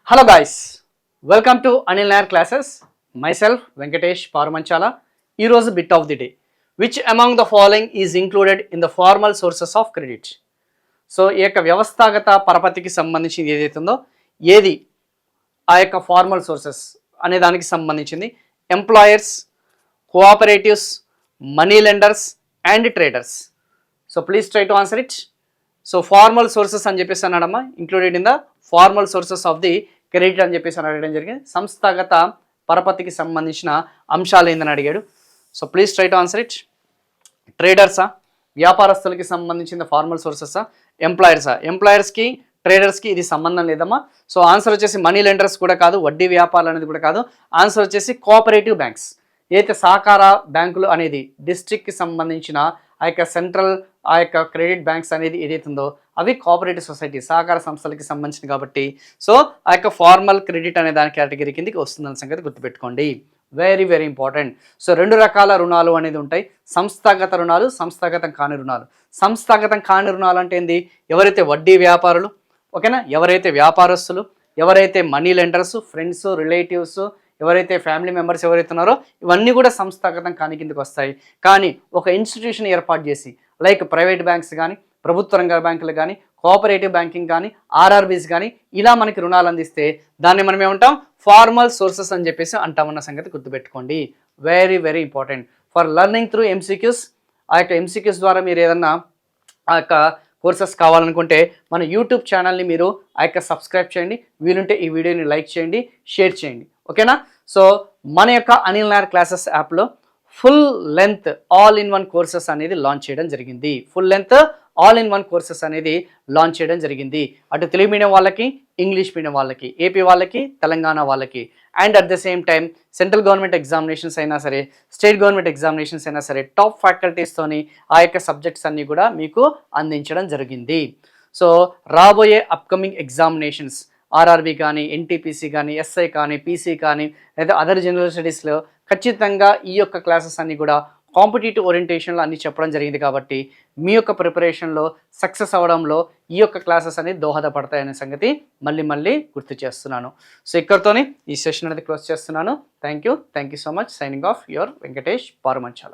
Hello guys, welcome to Anil Nair classes. Myself Venkatesh Paramanchala. ఈరోజు bit of the day. Which among the following is included in the formal sources of credit? So ఈ యొక్క వ్యవస్థాగత పరపతికి సంబంధించింది ఏదైతే ఉందో ఏది ఆ యొక్క ఫార్మల్ సోర్సెస్ అనే దానికి సంబంధించింది? Employers, cooperatives, money lenders and traders. So please try to answer it. So formal sources అని చెప్పేసి అన్నాడమ్మా, included in the formal sources of the credit అని చెప్పేసి అని అడగడం జరిగింది. సంస్థాగత పరపతికి సంబంధించిన అంశాలు ఏందని అడిగాడు. So please try to answer it. ట్రేడర్సా, వ్యాపారస్తులకి సంబంధించిన ఫార్మల్ సోర్సెసా, ఎంప్లాయర్సా? ఎంప్లాయర్స్కి ట్రేడర్స్కి ఇది సంబంధం లేదమ్మా. సో ఆన్సర్ వచ్చేసి మనీ లెండర్స్ కూడా కాదు, వడ్డీ వ్యాపారాలు అనేది కూడా కాదు. ఆన్సర్ వచ్చేసి కోఆపరేటివ్ బ్యాంక్స్. ఏదైతే సహకార బ్యాంకులు అనేది డిస్ట్రిక్ట్కి సంబంధించిన ఆ యొక్క సెంట్రల్ ఆ యొక్క క్రెడిట్ బ్యాంక్స్ అనేది ఏదైతే ఉందో అవి కోఆపరేటివ్ సొసైటీ సహకార సంస్థలకి సంబంధించింది కాబట్టి సో ఆ యొక్క ఫార్మల్ క్రెడిట్ అనే దాని కేటగిరీ కిందకి వస్తుందన్న సంగతి గుర్తుపెట్టుకోండి. Very very important. సో రెండు రకాల రుణాలు అనేది ఉంటాయి, సంస్థాగత రుణాలు, సంస్థాగతం కాని రుణాలు. సంస్థాగతం కాని రుణాలు అంటే ఏంది? ఎవరైతే వడ్డీ వ్యాపారులు, ఓకేనా, ఎవరైతే వ్యాపారస్తులు, ఎవరైతే మనీ లెండర్స్, ఫ్రెండ్స్, రిలేటివ్స్, ఎవరైతే ఫ్యామిలీ మెంబర్స్ ఎవరైతే ఉన్నారో ఇవన్నీ కూడా సంస్థాగతం కాని కిందకి వస్తాయి. కానీ ఒక ఇన్స్టిట్యూషన్ ఏర్పాటు చేసి లైక్ ప్రైవేట్ బ్యాంక్స్ కానీ, ప్రభుత్వ రంగ బ్యాంకులు కానీ, కోఆపరేటివ్ బ్యాంకింగ్ కానీ, ఆర్ఆర్బీస్ కానీ ఇలా మనకి రుణాలు అందిస్తే దాన్ని మనం ఏమంటాం? ఫార్మల్ సోర్సెస్ అని చెప్పేసి అంటామన్న సంగతి గుర్తుపెట్టుకోండి. Very very important for learning through MCQs. ఆ యొక్క ఎంసీక్యూస్ ద్వారా మీరు ఏదన్నా ఆ యొక్క కోర్సెస్ కావాలనుకుంటే మన యూట్యూబ్ ఛానల్ని మీరు ఆ యొక్క సబ్స్క్రైబ్ చేయండి, వీలుంటే ఈ వీడియోని లైక్ చేయండి, షేర్ చేయండి, ఓకేనా? సో మన యొక్క అనిల్ నాయర్ క్లాసెస్ యాప్లో full length all in one courses అనేది లాంచ్ చేయడం జరిగింది. Full length all in one courses అనేది లాంచ్ చేయడం జరిగింది. అటు తెలుగు మీడియం వాళ్ళకి, ఇంగ్లీష్ మీడియం వాళ్ళకి, ఏపీ వాళ్ళకి, తెలంగాణ వాళ్ళకి, and at the same time central government examinations అయినా సరే, స్టేట్ గవర్నమెంట్ ఎగ్జామినేషన్స్ అయినా సరే టాప్ ఫ్యాకల్టీస్తోని ఆ యొక్క సబ్జెక్ట్స్ అన్నీ కూడా మీకు అందించడం జరిగింది. సో రాబోయే అప్కమింగ్ ఎగ్జామినేషన్స్ ఆర్ఆర్బీ కానీ, ఎన్టీపీసీ కానీ, ఎస్ఐ కానీ, పీసీ కానీ, లేదా అదర్ జనరల్ స్టడీస్లో ఖచ్చితంగా ఈ యొక్క క్లాసెస్ అన్నీ కూడా కాంపిటేటివ్ ఓరియంటేషన్లో అన్నీ చెప్పడం జరిగింది కాబట్టి మీ యొక్క ప్రిపరేషన్లో సక్సెస్ అవ్వడంలో ఈ యొక్క క్లాసెస్ అనేది దోహదపడతాయనే సంగతి మళ్ళీ గుర్తు చేస్తున్నాను. సో ఇక్కడితోనే ఈ సెషన్ అనేది క్లోజ్ చేస్తున్నాను. Thank you so much. Signing off your Venkatesh పారమంచాల.